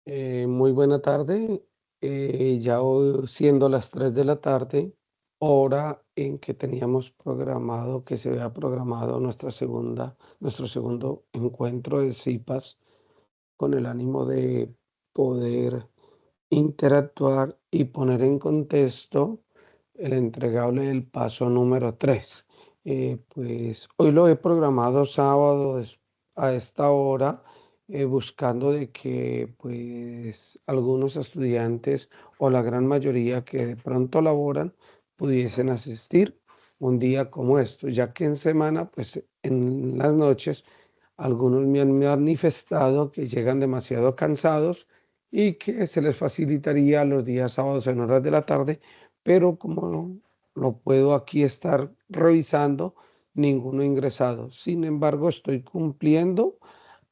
Muy buena tarde. Ya hoy siendo las 3 de la tarde, hora en que teníamos programado, que se había programado nuestro segundo encuentro de CIPAS con el ánimo de poder interactuar y poner en contexto el entregable del paso número 3. Pues hoy lo he programado sábado a esta hora, buscando de que pues algunos estudiantes o la gran mayoría que de pronto laboran pudiesen asistir un día como esto, ya que en semana, pues en las noches, algunos me han manifestado que llegan demasiado cansados y que se les facilitaría los días sábados en horas de la tarde, pero como no lo puedo aquí estar revisando, ninguno ingresado. Sin embargo, estoy cumpliendo,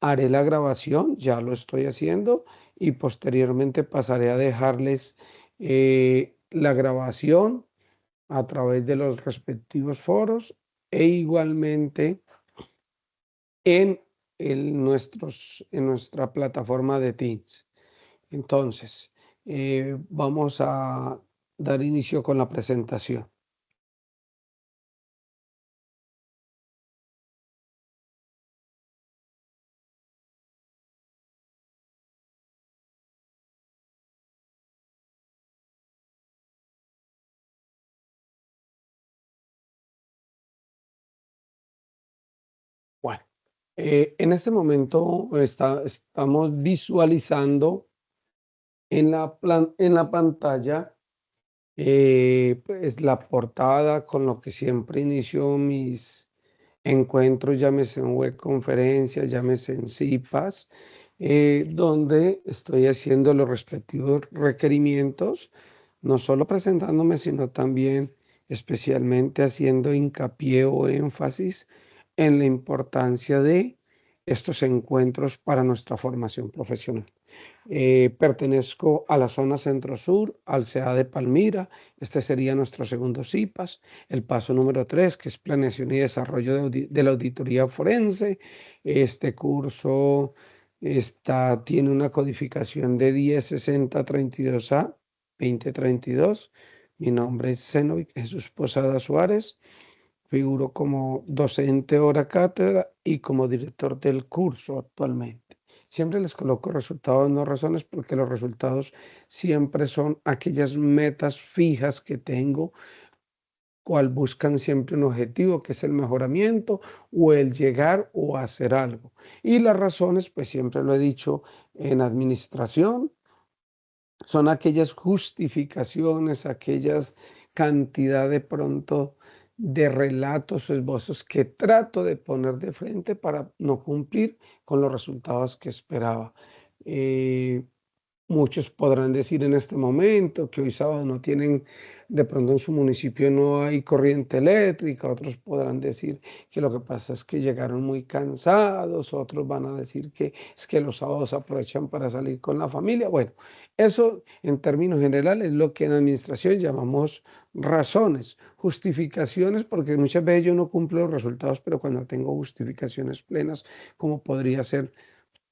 haré la grabación, ya lo estoy haciendo y posteriormente pasaré a dejarles la grabación a través de los respectivos foros e igualmente en, en nuestra plataforma de Teams. Entonces, vamos a dar inicio con la presentación. Bueno, en este momento estamos visualizando en la pantalla pues la portada con lo que siempre inicio mis encuentros, llámese en web conferencias, llámese en CIPAS, donde estoy haciendo los respectivos requerimientos, no solo presentándome, sino también especialmente haciendo hincapié o énfasis en la importancia de estos encuentros para nuestra formación profesional. Pertenezco a la zona centro-sur, al CEA de Palmira. Este sería nuestro segundo CIPAS. El paso número 3, que es planeación y desarrollo de la auditoría forense. Este curso tiene una codificación de 106032A 2032. Mi nombre es Zenovic Jesús Posada Suárez. Figuro como docente hora cátedra y como director del curso actualmente. Siempre les coloco resultados, no razones, porque los resultados siempre son aquellas metas fijas que tengo, cual buscan siempre un objetivo, que es el mejoramiento o el llegar o hacer algo. Y las razones, pues siempre lo he dicho en administración, son aquellas justificaciones, aquellas cantidad de pronto de relatos o esbozos que trato de poner de frente para no cumplir con los resultados que esperaba. Eh, Muchos podrán decir en este momento que hoy sábado no tienen, de pronto en su municipio no hay corriente eléctrica, otros podrán decir que lo que pasa es que llegaron muy cansados, otros van a decir que es que los sábados aprovechan para salir con la familia. Bueno, eso en términos generales es lo que en administración llamamos razones, justificaciones, porque muchas veces yo no cumplo los resultados, pero cuando tengo justificaciones plenas, como podría ser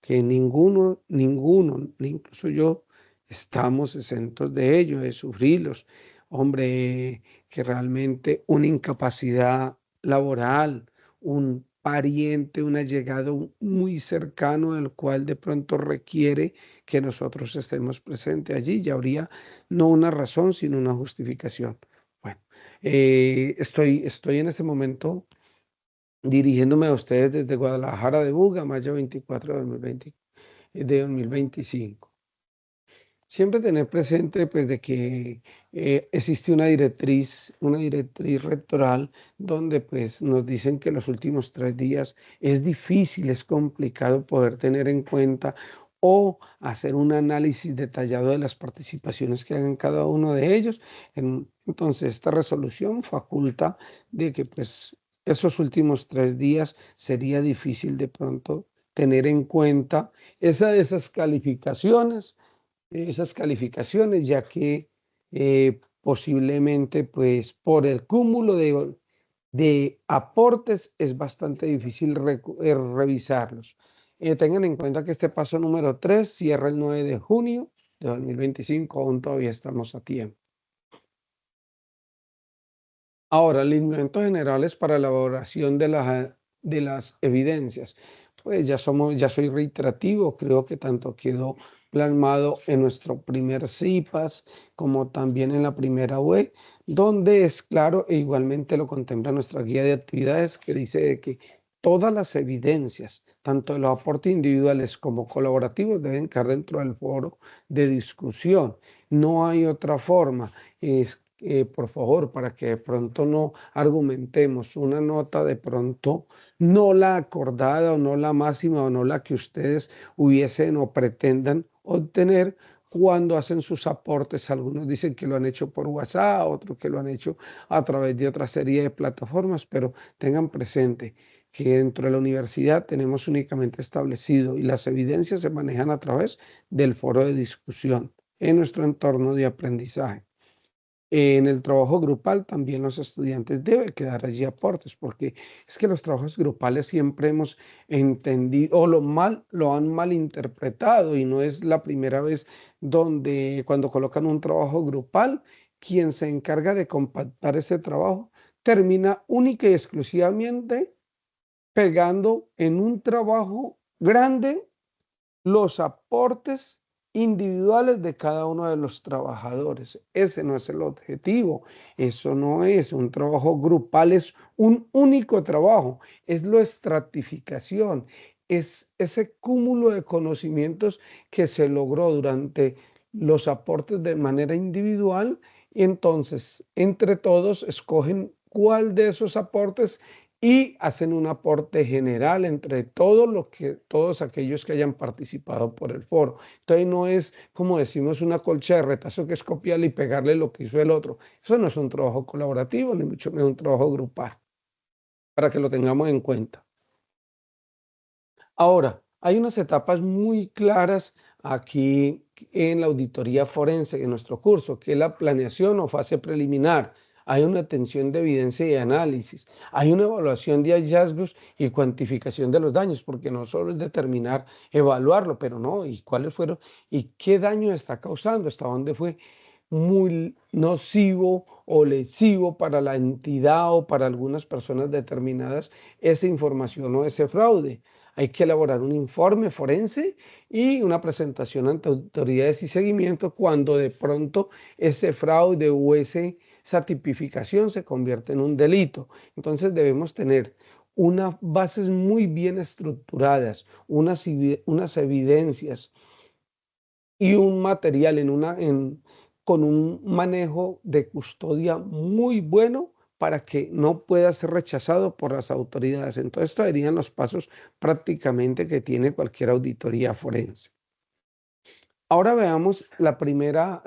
que ninguno, ni incluso yo, estamos exentos de ello, de sufrirlos. Hombre, que realmente una incapacidad laboral, un pariente, un allegado muy cercano, el cual de pronto requiere que nosotros estemos presentes allí, ya habría no una razón, sino una justificación. Bueno, estoy en este momento dirigiéndome a ustedes desde Guadalajara de Buga, mayo 24 de 2025. Siempre tener presente pues de que existe una directriz rectoral donde pues nos dicen que los últimos 3 días es difícil, es complicado poder tener en cuenta o hacer un análisis detallado de las participaciones que hagan cada uno de ellos. Entonces, esta resolución faculta de que pues esos últimos 3 días sería difícil de pronto tener en cuenta esas calificaciones, ya que posiblemente, pues, por el cúmulo de aportes es bastante difícil revisarlos. Tengan en cuenta que este paso número 3 cierra el 9 de junio de 2025, aún todavía estamos a tiempo. Ahora, lineamientos generales para la elaboración de las evidencias. Pues ya soy reiterativo, creo que tanto quedó plasmado en nuestro primer CIPAS como también en la primera web, donde es claro e igualmente lo contempla nuestra guía de actividades que dice de que todas las evidencias, tanto de los aportes individuales como colaborativos, deben quedar dentro del foro de discusión. No hay otra forma. Por favor, para que de pronto no argumentemos una nota de pronto no la acordada o no la máxima o no la que ustedes hubiesen o pretendan obtener cuando hacen sus aportes. Algunos dicen que lo han hecho por WhatsApp, otros que lo han hecho a través de otra serie de plataformas, pero tengan presente que dentro de la universidad tenemos únicamente establecido y las evidencias se manejan a través del foro de discusión en nuestro entorno de aprendizaje. En el trabajo grupal también los estudiantes deben quedar allí aportes, porque es que los trabajos grupales siempre hemos entendido o lo han malinterpretado y no es la primera vez donde cuando colocan un trabajo grupal, quien se encarga de compactar ese trabajo termina única y exclusivamente pegando en un trabajo grande los aportes individuales de cada uno de los trabajadores. Ese no es el objetivo. Eso no es un trabajo grupal, es un único trabajo. Es la estratificación, es ese cúmulo de conocimientos que se logró durante los aportes de manera individual y entonces entre todos escogen cuál de esos aportes y hacen un aporte general entre todos aquellos que hayan participado por el foro. Entonces no es, como decimos, una colcha de retazo que es copiarle y pegarle lo que hizo el otro. Eso no es un trabajo colaborativo, ni mucho menos un trabajo grupal, para que lo tengamos en cuenta. Ahora, hay unas etapas muy claras aquí en la auditoría forense, en nuestro curso, que es la planeación o fase preliminar. Hay una atención de evidencia y análisis. Hay una evaluación de hallazgos y cuantificación de los daños, porque no solo es determinar, evaluarlo, pero no, y cuáles fueron, y qué daño está causando, hasta dónde fue muy nocivo o lesivo para la entidad o para algunas personas determinadas esa información o ese fraude. Hay que elaborar un informe forense y una presentación ante autoridades y seguimiento cuando de pronto ese fraude o esa tipificación se convierte en un delito. Entonces debemos tener unas bases muy bien estructuradas, unas evidencias y un material con un manejo de custodia muy bueno para que no pueda ser rechazado por las autoridades. Entonces, estos serían los pasos prácticamente que tiene cualquier auditoría forense. Ahora veamos la primera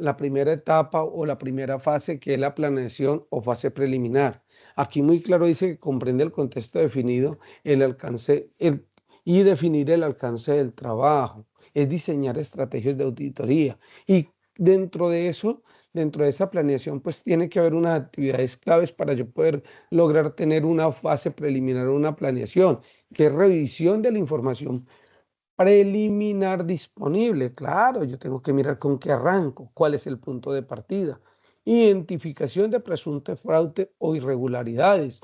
etapa o la primera fase, que es la planeación o fase preliminar. Aquí muy claro dice que comprende el contexto definido, el alcance y definir el alcance del trabajo, es diseñar estrategias de auditoría. Y dentro de eso, dentro de esa planeación, pues tiene que haber unas actividades claves para yo poder lograr tener una fase preliminar o una planeación, que es revisión de la información preliminar disponible. Claro, yo tengo que mirar con qué arranco, cuál es el punto de partida. Identificación de presunto fraude o irregularidades,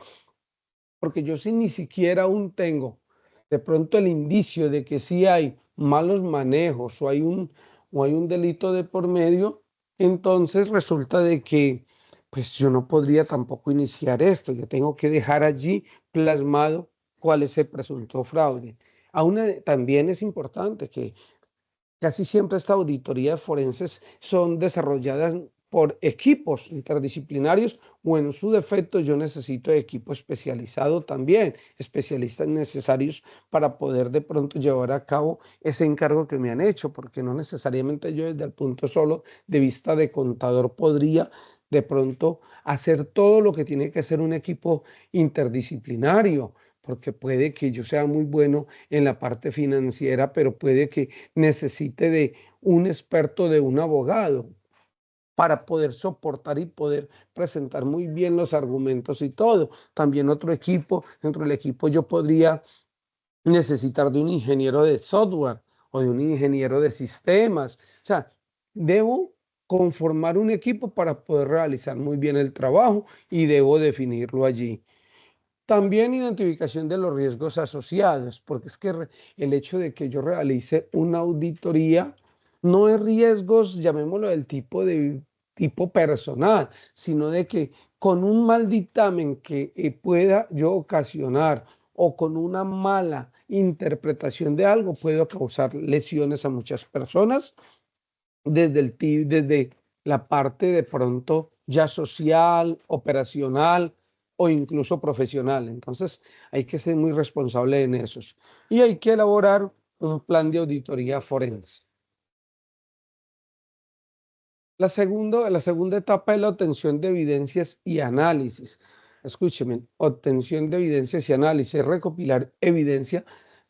porque yo si ni siquiera aún tengo de pronto el indicio de que sí hay malos manejos o hay un delito de por medio, entonces resulta de que pues yo no podría tampoco iniciar esto. Yo tengo que dejar allí plasmado cuál es el presunto fraude. Aún también es importante que casi siempre estas auditorías forenses son desarrolladas por equipos interdisciplinarios o en su defecto yo necesito equipo especializado también, especialistas necesarios para poder de pronto llevar a cabo ese encargo que me han hecho, porque no necesariamente yo desde el punto solo de vista de contador podría de pronto hacer todo lo que tiene que hacer un equipo interdisciplinario, porque puede que yo sea muy bueno en la parte financiera, pero puede que necesite de un experto, de un abogado, para poder soportar y poder presentar muy bien los argumentos y todo. También otro equipo, dentro del equipo yo podría necesitar de un ingeniero de software o de un ingeniero de sistemas. O sea, debo conformar un equipo para poder realizar muy bien el trabajo y debo definirlo allí. También identificación de los riesgos asociados, porque es que el hecho de que yo realice una auditoría no es riesgos, llamémoslo del tipo personal, sino de que con un mal dictamen que pueda yo ocasionar o con una mala interpretación de algo puedo causar lesiones a muchas personas desde la parte de pronto ya social, operacional o incluso profesional. Entonces hay que ser muy responsable en esos. Y hay que elaborar un plan de auditoría forense. La segunda etapa es la obtención de evidencias y análisis. Escúcheme, obtención de evidencias y análisis, recopilar evidencia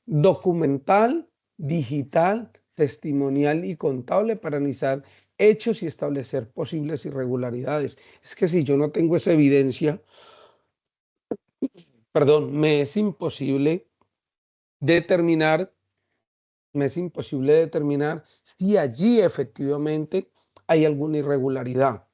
documental, digital, testimonial y contable para analizar hechos y establecer posibles irregularidades. Es que si yo no tengo esa evidencia, perdón, determinar, me es imposible determinar si allí efectivamente hay alguna irregularidad.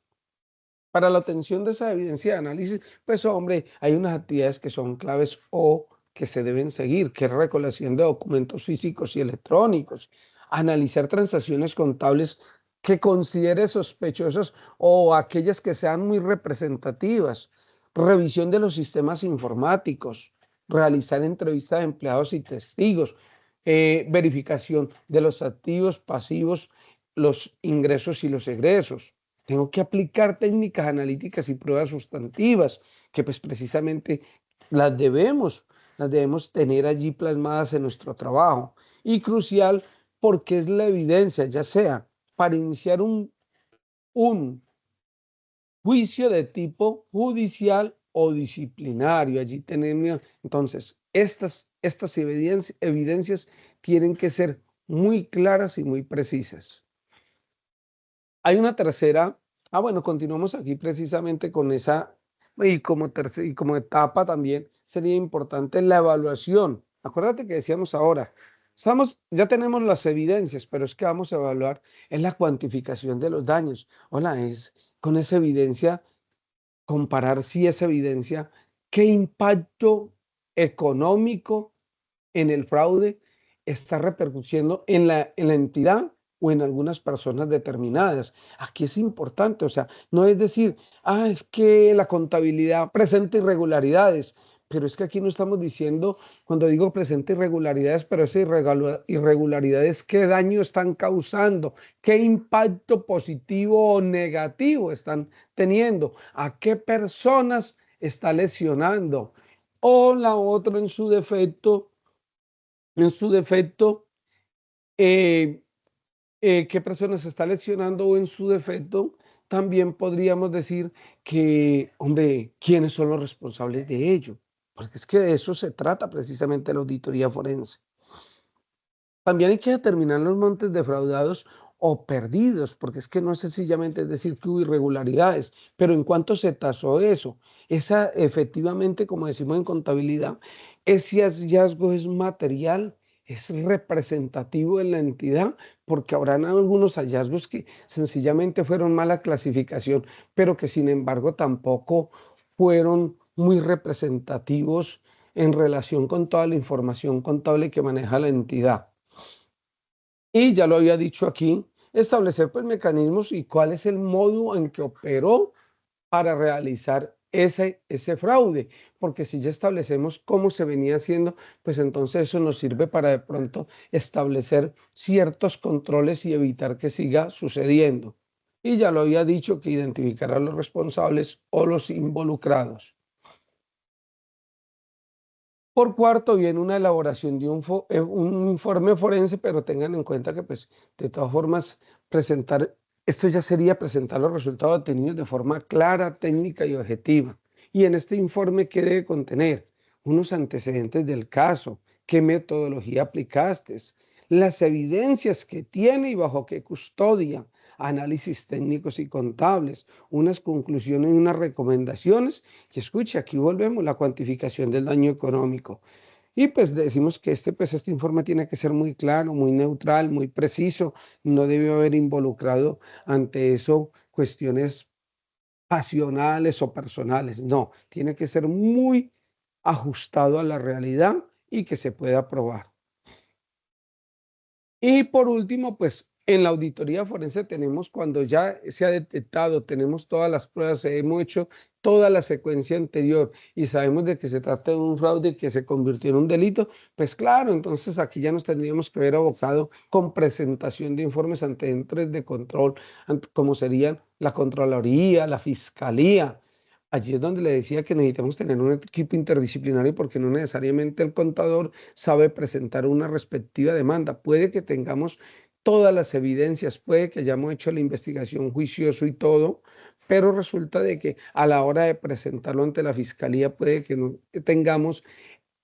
Para la obtención de esa evidencia de análisis, pues hombre, hay unas actividades que son claves o que se deben seguir, que es recolección de documentos físicos y electrónicos, analizar transacciones contables que considere sospechosas o aquellas que sean muy representativas, revisión de los sistemas informáticos, realizar entrevistas de empleados y testigos, verificación de los activos, pasivos, los ingresos y los egresos. Tengo que aplicar técnicas analíticas y pruebas sustantivas, que pues precisamente las debemos tener allí plasmadas en nuestro trabajo. Y crucial porque es la evidencia, ya sea para iniciar un juicio de tipo judicial o disciplinario. Allí tenemos, entonces, estas evidencias tienen que ser muy claras y muy precisas. Hay una tercera, bueno, continuamos aquí precisamente con esa, y como etapa también sería importante la evaluación. Acuérdate que decíamos ahora, ya tenemos las evidencias, pero es que vamos a evaluar es la cuantificación de los daños. Hola, es con esa evidencia, comparar si esa evidencia, qué impacto económico en el fraude está repercutiendo en la entidad o en algunas personas determinadas. Aquí es importante, o sea, no es decir, es que la contabilidad presenta irregularidades, pero es que aquí no estamos diciendo, cuando digo presenta irregularidades, pero esas irregularidades, ¿qué daño están causando? ¿Qué impacto positivo o negativo están teniendo? ¿A qué personas está lesionando? O la otra en su defecto, eh, qué personas se está leccionando o en su defecto, también podríamos decir que, hombre, ¿quiénes son los responsables de ello? Porque es que de eso se trata precisamente la auditoría forense. También hay que determinar los montes defraudados o perdidos, porque es que no es sencillamente es decir que hubo irregularidades, pero en cuánto se tasó eso. Esa efectivamente, como decimos en contabilidad, ese hallazgo es material, es representativo en la entidad, porque habrán algunos hallazgos que sencillamente fueron mala clasificación, pero que sin embargo tampoco fueron muy representativos en relación con toda la información contable que maneja la entidad. Y ya lo había dicho aquí, establecer pues mecanismos y cuál es el modo en que operó para realizar ese fraude, porque si ya establecemos cómo se venía haciendo, pues entonces eso nos sirve para de pronto establecer ciertos controles y evitar que siga sucediendo. Y ya lo había dicho que identificar a los responsables o los involucrados. Por cuarto, viene una elaboración de un informe forense, pero tengan en cuenta que, pues, de todas formas, esto ya sería presentar los resultados obtenidos de forma clara, técnica y objetiva. Y en este informe, ¿qué debe contener? Unos antecedentes del caso, qué metodología aplicaste, las evidencias que tiene y bajo qué custodia, análisis técnicos y contables, unas conclusiones y unas recomendaciones. Y escuche, aquí volvemos, la cuantificación del daño económico. Y pues decimos que este informe tiene que ser muy claro, muy neutral, muy preciso, no debe haber involucrado ante eso cuestiones pasionales o personales, no, tiene que ser muy ajustado a la realidad y que se pueda probar. Y por último, pues en la auditoría forense tenemos cuando ya se ha detectado, tenemos todas las pruebas, hemos hecho toda la secuencia anterior y sabemos de que se trata de un fraude que se convirtió en un delito, pues claro, entonces aquí ya nos tendríamos que ver abocado con presentación de informes ante entes de control, como serían la Contraloría, la Fiscalía. Allí es donde le decía que necesitamos tener un equipo interdisciplinario porque no necesariamente el contador sabe presentar una respectiva demanda. Puede que tengamos todas las evidencias, puede que hayamos hecho la investigación juicioso y todo, pero resulta de que a la hora de presentarlo ante la fiscalía puede que no tengamos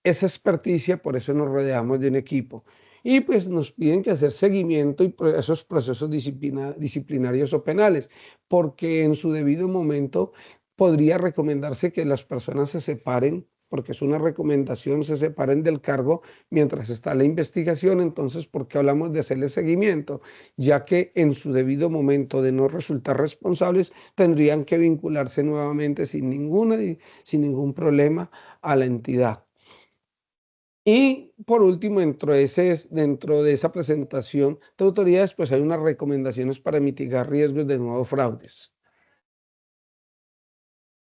esa experticia, por eso nos rodeamos de un equipo. Y pues nos piden que hacer seguimiento y esos procesos disciplinarios o penales, porque en su debido momento podría recomendarse que las personas se separen, porque es una recomendación, se separen del cargo mientras está la investigación. Entonces, ¿por qué hablamos de hacerle seguimiento? Ya que en su debido momento de no resultar responsables, tendrían que vincularse nuevamente sin ningún problema a la entidad. Y por último, dentro de esa presentación de autoridades, pues hay unas recomendaciones para mitigar riesgos de nuevos fraudes.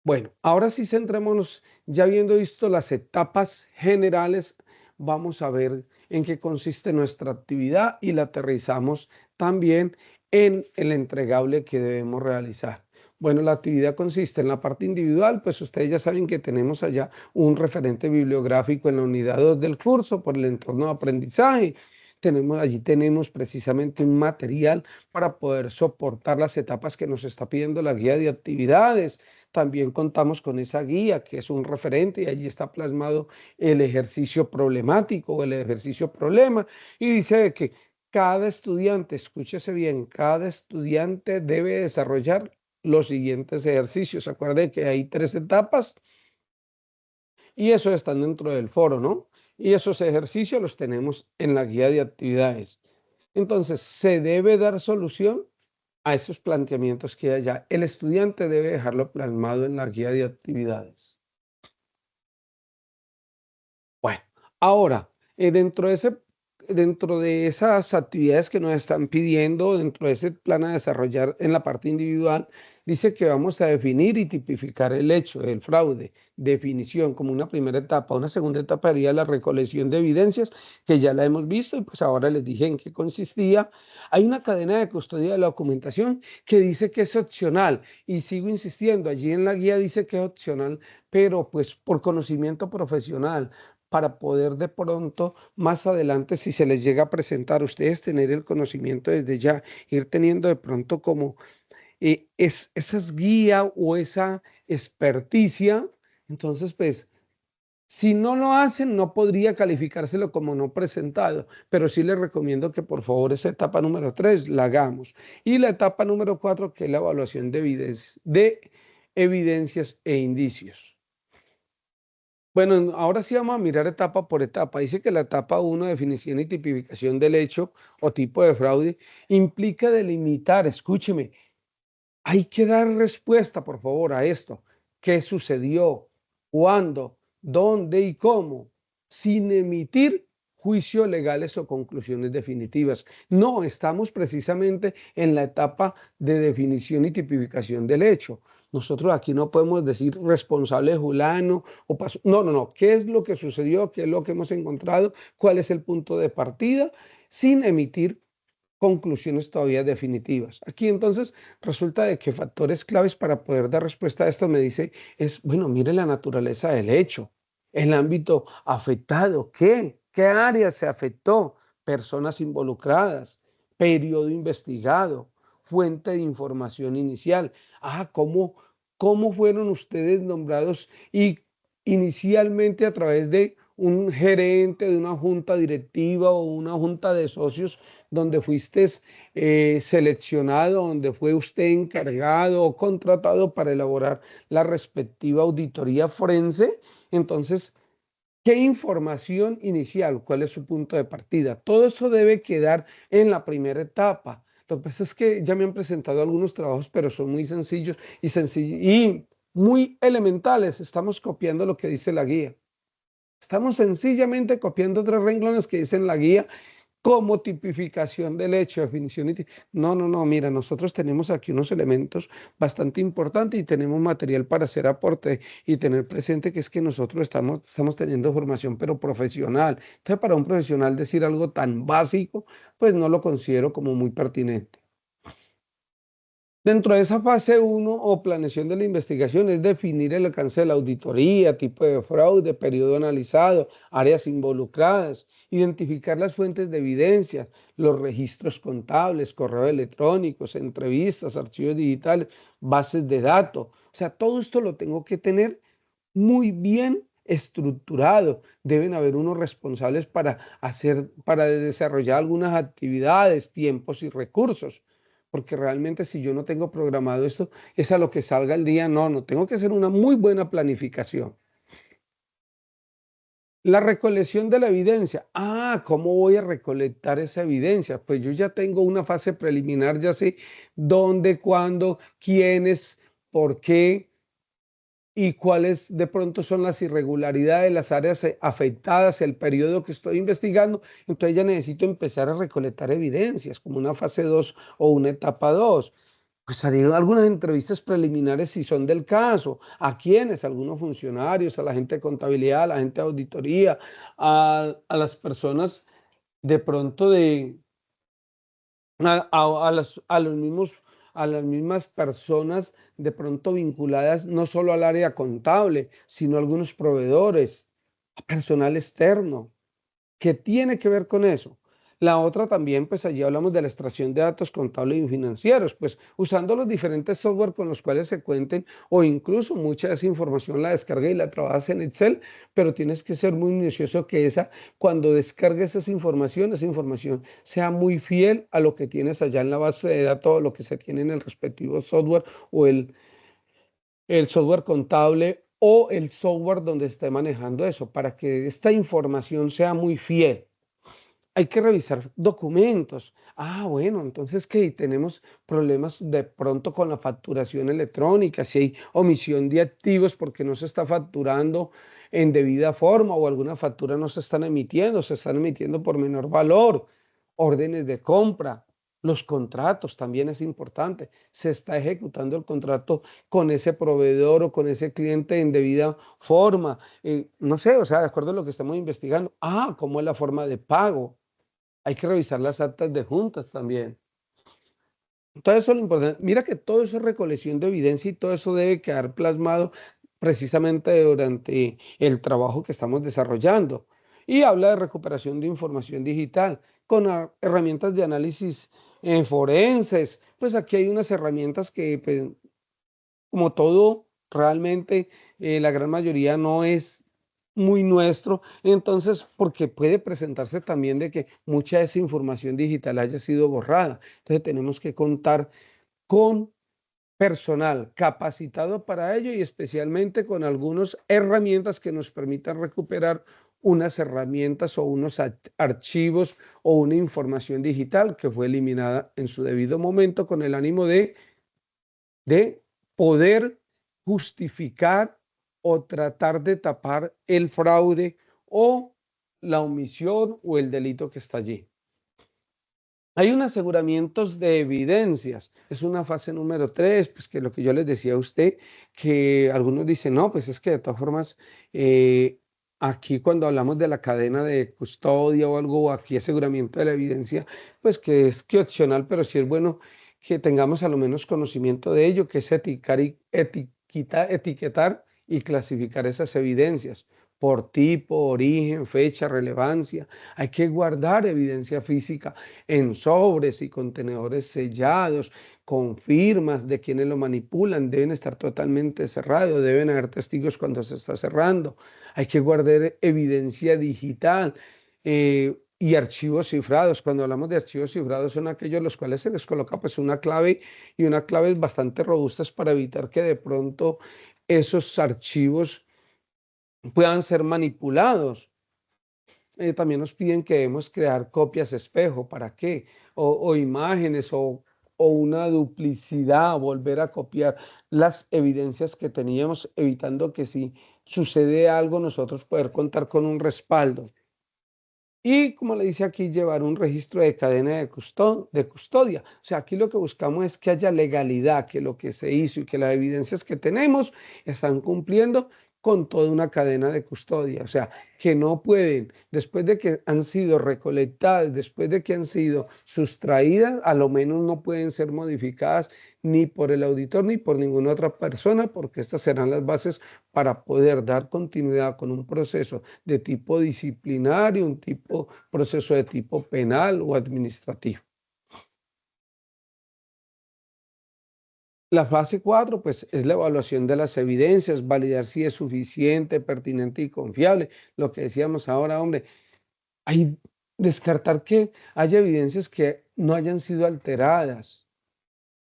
Bueno, ahora sí centrémonos, ya habiendo visto las etapas generales, vamos a ver en qué consiste nuestra actividad y la aterrizamos también en el entregable que debemos realizar. Bueno, la actividad consiste en la parte individual, pues ustedes ya saben que tenemos allá un referente bibliográfico en la unidad 2 del curso por el entorno de aprendizaje. Allí tenemos precisamente un material para poder soportar las etapas que nos está pidiendo la guía de actividades. También contamos con esa guía que es un referente y allí está plasmado el ejercicio problemático o el ejercicio problema y dice que cada estudiante, escúchese bien, cada estudiante debe desarrollar los siguientes ejercicios. Acuérdense que hay 3 etapas y eso están dentro del foro, ¿no? Y esos ejercicios los tenemos en la guía de actividades. Entonces, se debe dar solución a esos planteamientos que hay allá. El estudiante debe dejarlo plasmado en la guía de actividades. Bueno, ahora, dentro de esas actividades que nos están pidiendo, dentro de ese plan a desarrollar en la parte individual, dice que vamos a definir y tipificar el hecho, el fraude, definición como una primera etapa. Una segunda etapa sería la recolección de evidencias, que ya la hemos visto y pues ahora les dije en qué consistía. Hay una cadena de custodia de la documentación que dice que es opcional y sigo insistiendo, allí en la guía dice que es opcional, pero pues por conocimiento profesional para poder de pronto más adelante, si se les llega a presentar, ustedes tener el conocimiento desde ya, ir teniendo de pronto como esas guía o esa experticia. Entonces, pues, si no lo hacen, no podría calificárselo como no presentado, pero sí les recomiendo que por favor esa etapa número 3 la hagamos. Y la etapa número 4, que es la evaluación de evidencias e indicios. Bueno, ahora sí vamos a mirar etapa por etapa. Dice que la etapa 1, definición y tipificación del hecho o tipo de fraude, implica delimitar, escúcheme, hay que dar respuesta, por favor, a esto. ¿Qué sucedió? ¿Cuándo? ¿Dónde y cómo? Sin emitir juicios legales o conclusiones definitivas. No, estamos precisamente en la etapa de definición y tipificación del hecho. Nosotros aquí no podemos decir responsable fulano o pasó. No, no, no. ¿Qué es lo que sucedió? ¿Qué es lo que hemos encontrado? ¿Cuál es el punto de partida? Sin emitir conclusiones todavía definitivas. Aquí entonces resulta de que factores claves para poder dar respuesta a esto me dice es, bueno, mire la naturaleza del hecho, el ámbito afectado, ¿qué área se afectó? Personas involucradas, periodo investigado, fuente de información inicial. ¿Cómo fueron ustedes nombrados y inicialmente a través de un gerente de una junta directiva o una junta de socios donde fuiste seleccionado, donde fue usted encargado o contratado para elaborar la respectiva auditoría forense? Entonces, ¿Qué información inicial? ¿Cuál es su punto de partida? Todo eso debe quedar en la primera etapa. Lo que pasa es que ya me han presentado algunos trabajos, pero son muy sencillos y muy elementales. Estamos copiando lo que dice la guía. Estamos sencillamente copiando 3 renglones que dicen la guía como tipificación del hecho, definición. No, no, no, mira, nosotros tenemos aquí unos elementos bastante importantes y tenemos material para hacer aporte y tener presente que es que nosotros estamos teniendo formación, pero profesional. Entonces, para un profesional decir algo tan básico, pues no lo considero como muy pertinente. Dentro de esa fase uno o planeación de la investigación es definir el alcance de la auditoría, tipo de fraude, periodo analizado, áreas involucradas, identificar las fuentes de evidencia, los registros contables, correos electrónicos, entrevistas, archivos digitales, bases de datos. O sea, todo esto lo tengo que tener muy bien estructurado. Deben haber unos responsables para desarrollar algunas actividades, tiempos y recursos. Porque realmente si yo no tengo programado esto, es a lo que salga el día. No, no, tengo que hacer una muy buena planificación. La recolección de la evidencia. Ah, ¿cómo voy a recolectar esa evidencia? Pues yo ya tengo una fase preliminar, ya sé dónde, cuándo, quiénes, por qué y cuáles de pronto son las irregularidades, las áreas afectadas, el periodo que estoy investigando. Entonces ya necesito empezar a recolectar evidencias como una fase 2 o una etapa 2. Pues haré algunas entrevistas preliminares si son del caso. ¿A quiénes? A algunos funcionarios, a la gente de contabilidad, a la gente de auditoría, a las personas de pronto a las mismas personas de pronto vinculadas no solo al área contable, sino a algunos proveedores, a personal externo. ¿Qué tiene que ver con eso? La otra también, pues allí hablamos de la extracción de datos contables y financieros, pues usando los diferentes software con los cuales se cuenten o incluso mucha de esa información la descarga y la trabajas en Excel, pero tienes que ser muy minucioso que cuando descargues esa información sea muy fiel a lo que tienes allá en la base de datos, lo que se tiene en el respectivo software o el software contable o el software donde esté manejando eso, para que esta información sea muy fiel. Hay que revisar documentos. Ah, bueno, entonces que tenemos problemas de pronto con la facturación electrónica, si hay omisión de activos porque no se está facturando en debida forma o alguna factura no se están emitiendo por menor valor, órdenes de compra. Los contratos también es importante. Se está ejecutando el contrato con ese proveedor o con ese cliente en debida forma. No sé, o sea, de acuerdo a lo que estamos investigando. Ah, ¿cómo es la forma de pago? Hay que revisar las actas de juntas también. Todo eso es lo importante. Mira que todo eso es recolección de evidencia y todo eso debe quedar plasmado precisamente durante el trabajo que estamos desarrollando. Y habla de recuperación de información digital con herramientas de análisis forenses. Pues aquí hay unas herramientas que, pues, como todo, realmente la gran mayoría no es muy nuestro, entonces, porque puede presentarse también de que mucha de esa información digital haya sido borrada. Entonces, tenemos que contar con personal capacitado para ello y especialmente con algunas herramientas que nos permitan recuperar unas herramientas o unos archivos o una información digital que fue eliminada en su debido momento con el ánimo de poder justificar o tratar de tapar el fraude o la omisión o el delito que está allí. Hay unos aseguramientos de evidencias, es una fase número 3, pues que lo que yo les decía a usted, que algunos dicen, no, pues es que de todas formas, aquí cuando hablamos de la cadena de custodia o algo, o aquí aseguramiento de la evidencia, pues que es que opcional, pero sí es bueno que tengamos a lo menos conocimiento de ello, que es etiquetar y clasificar esas evidencias por tipo, origen, fecha, relevancia. Hay que guardar evidencia física en sobres y contenedores sellados, con firmas de quienes lo manipulan, deben estar totalmente cerrados, deben haber testigos cuando se está cerrando. Hay que guardar evidencia digital. Y archivos cifrados. Cuando hablamos de archivos cifrados son aquellos los cuales se les coloca pues una clave y una clave bastante robustas para evitar que de pronto esos archivos puedan ser manipulados. También nos piden que debemos crear copias espejo. ¿Para qué? O imágenes o una duplicidad, volver a copiar las evidencias que teníamos, evitando que si sucede algo nosotros poder contar con un respaldo. Y como le dice aquí, llevar un registro de cadena de custodia. O sea, aquí lo que buscamos es que haya legalidad, que lo que se hizo y que las evidencias que tenemos están cumpliendo con toda una cadena de custodia. O sea, que no pueden, después de que han sido recolectadas, después de que han sido sustraídas, a lo menos no pueden ser modificadas ni por el auditor ni por ninguna otra persona, porque estas serán las bases para poder dar continuidad con un proceso de tipo disciplinario, un proceso de tipo penal o administrativo. La fase 4, pues, es la evaluación de las evidencias, validar si es suficiente, pertinente y confiable. Lo que decíamos ahora, hombre, hay descartar que haya evidencias que no hayan sido alteradas,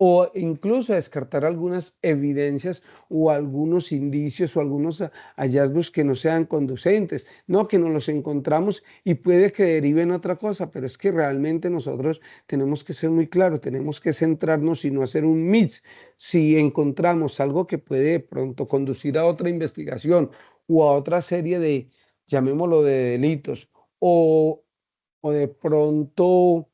o incluso descartar algunas evidencias o algunos indicios o algunos hallazgos que no sean conducentes, no que nos los encontramos y puede que deriven otra cosa, pero es que realmente nosotros tenemos que ser muy claros, tenemos que centrarnos y no hacer un mix. Si encontramos algo que puede de pronto conducir a otra investigación o a otra serie de, llamémoslo, de delitos, o, o de pronto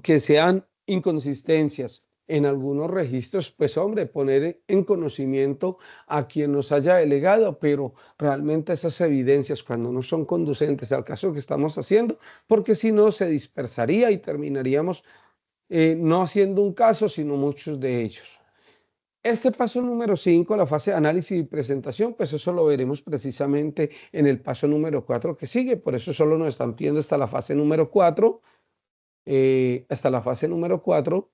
que sean inconsistencias en algunos registros, pues hombre, poner en conocimiento a quien nos haya delegado, pero realmente esas evidencias cuando no son conducentes al caso que estamos haciendo, porque si no se dispersaría y terminaríamos no haciendo un caso, sino muchos de ellos. Este paso número 5, la fase de análisis y presentación, pues eso lo veremos precisamente en el paso número 4 que sigue, por eso solo nos están pidiendo hasta la fase número 4, hasta la fase número 4.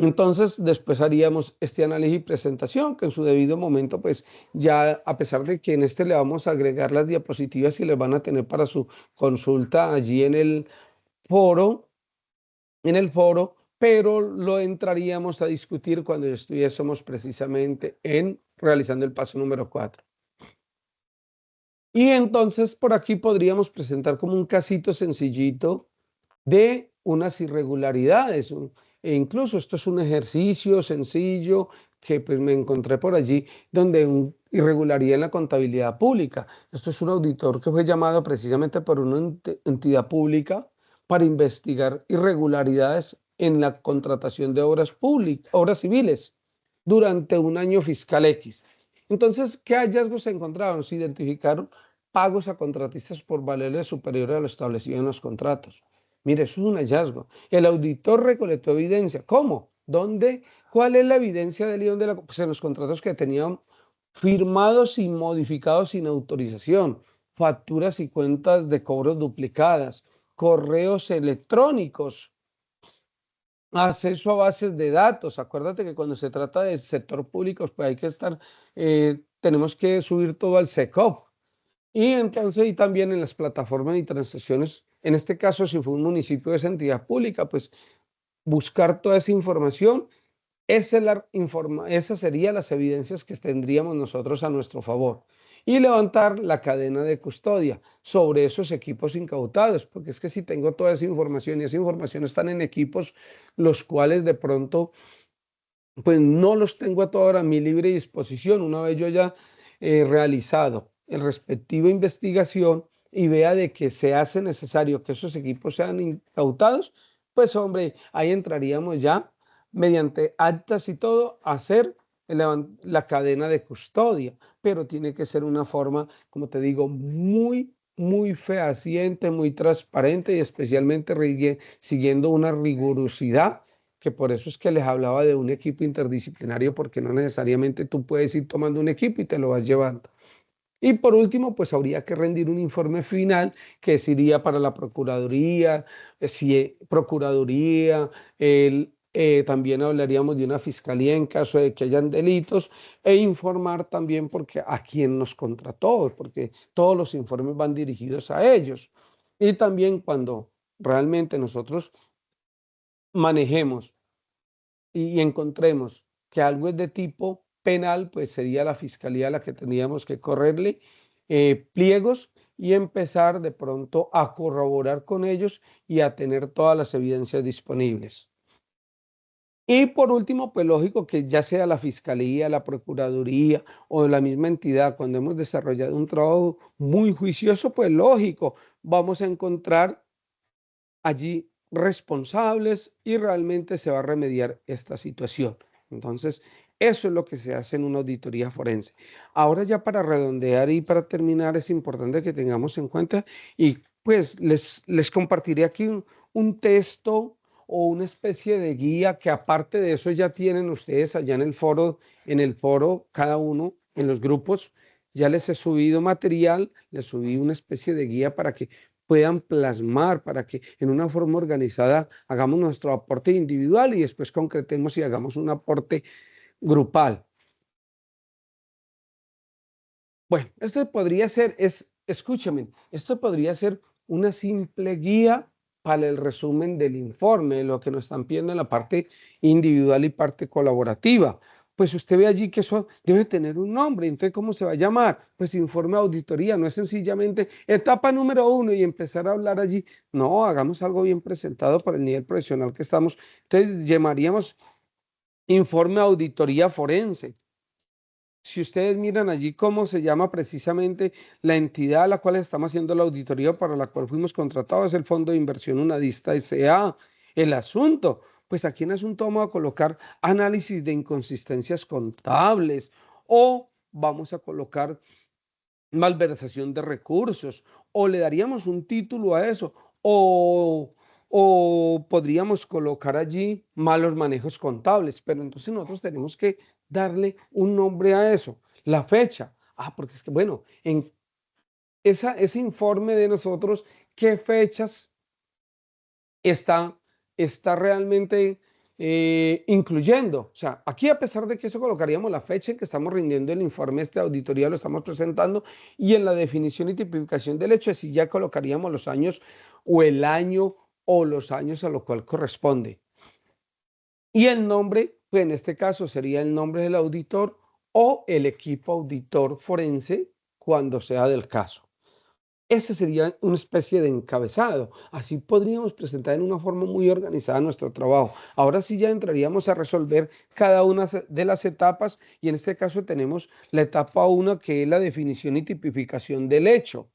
Entonces, después haríamos este análisis y presentación, que en su debido momento, pues ya a pesar de que en este le vamos a agregar las diapositivas y les van a tener para su consulta allí foro, en el foro, pero lo entraríamos a discutir cuando estuviésemos precisamente realizando el paso número 4. Y entonces por aquí podríamos presentar como un casito sencillito de unas irregularidades. E incluso esto es un ejercicio sencillo que pues me encontré por allí, donde una irregularidad en la contabilidad pública. Esto es un auditor que fue llamado precisamente por una entidad pública para investigar irregularidades en la contratación de obras públicas, obras civiles, durante un año fiscal X. Entonces, ¿qué hallazgos se encontraron? Se identificaron pagos a contratistas por valores superiores a lo establecido en los contratos. Mire, eso es un hallazgo. El auditor recolectó evidencia. ¿Cómo? ¿Dónde? ¿Cuál es la evidencia del ION pues en los contratos que tenían firmados y modificados sin autorización, facturas y cuentas de cobros duplicadas, correos electrónicos, acceso a bases de datos. Acuérdate que cuando se trata del sector público, pues hay que tenemos que subir todo al SECOP. Y entonces, y también en las plataformas y transacciones, en este caso, si fue un municipio de esa entidad pública, pues buscar toda esa información, esas serían las evidencias que tendríamos nosotros a nuestro favor. Y levantar la cadena de custodia sobre esos equipos incautados, porque es que si tengo toda esa información y esa información están en equipos los cuales de pronto pues no los tengo a toda hora a mi libre disposición, una vez yo haya realizado el respectivo investigación y vea de que se hace necesario que esos equipos sean incautados, pues hombre, ahí entraríamos ya mediante actas y todo a hacer la cadena de custodia, pero tiene que ser una forma, como te digo, muy fehaciente, muy transparente y especialmente siguiendo una rigurosidad, que por eso es que les hablaba de un equipo interdisciplinario, porque no necesariamente tú puedes ir tomando un equipo y te lo vas llevando. Y por último, pues habría que rendir un informe final que sería para la Procuraduría, si Procuraduría, también hablaríamos de una fiscalía en caso de que hayan delitos e informar también porque a quién nos contrató, porque todos los informes van dirigidos a ellos. Y también cuando realmente nosotros manejemos y encontremos que algo es de tipo penal, pues sería la fiscalía la que tendríamos que correrle pliegos y empezar de pronto a corroborar con ellos y a tener todas las evidencias disponibles. Y por último, pues lógico que ya sea la Fiscalía, la Procuraduría o la misma entidad, cuando hemos desarrollado un trabajo muy juicioso, pues lógico, vamos a encontrar allí responsables y realmente se va a remediar esta situación. Entonces, eso es lo que se hace en una auditoría forense. Ahora ya para redondear y para terminar, es importante que tengamos en cuenta y pues les compartiré aquí un texto o una especie de guía que aparte de eso ya tienen ustedes allá en el foro, cada uno en los grupos. Ya les he subido material, les subí una especie de guía para que puedan plasmar, para que en una forma organizada hagamos nuestro aporte individual y después concretemos y hagamos un aporte grupal. Bueno, esto podría ser, escúchame, esto podría ser una simple guía para el resumen del informe, lo que nos están pidiendo en la parte individual y parte colaborativa. Pues usted ve allí que eso debe tener un nombre, entonces ¿cómo se va a llamar? Pues informe de auditoría, no es sencillamente etapa número 1 y empezar a hablar allí. No, hagamos algo bien presentado para el nivel profesional que estamos. Entonces llamaríamos informe de auditoría forense. Si ustedes miran allí cómo se llama precisamente la entidad a la cual estamos haciendo la auditoría para la cual fuimos contratados, es el Fondo de Inversión Unadista S.A. El asunto, pues aquí en asunto vamos a colocar análisis de inconsistencias contables o vamos a colocar malversación de recursos o le daríamos un título a eso o, o podríamos colocar allí malos manejos contables, pero entonces nosotros tenemos que darle un nombre a eso, la fecha. Ah, porque es que, bueno, en ese informe de nosotros, ¿qué fechas está, está realmente incluyendo? O sea, aquí a pesar de que eso colocaríamos la fecha en que estamos rindiendo el informe, esta auditoría lo estamos presentando, y en la definición y tipificación del hecho, así ya colocaríamos los años o el año o los años a lo cual corresponde. Y el nombre, pues en este caso sería el nombre del auditor o el equipo auditor forense cuando sea del caso. Ese sería una especie de encabezado. Así podríamos presentar en una forma muy organizada nuestro trabajo. Ahora sí ya entraríamos a resolver cada una de las etapas y en este caso tenemos la etapa 1 que es la definición y tipificación del hecho.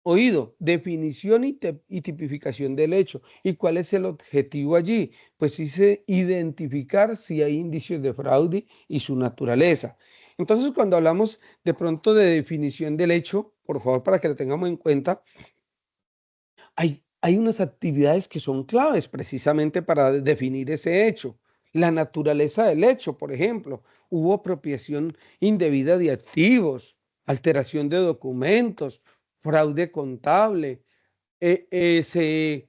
Oído, definición y tipificación del hecho. ¿Y cuál es el objetivo allí? Pues dice identificar si hay indicios de fraude y su naturaleza. Entonces, cuando hablamos de pronto de definición del hecho, por favor, para que lo tengamos en cuenta, hay unas actividades que son claves precisamente para definir ese hecho. La naturaleza del hecho, por ejemplo, hubo apropiación indebida de activos, alteración de documentos, fraude contable, eh, eh, se,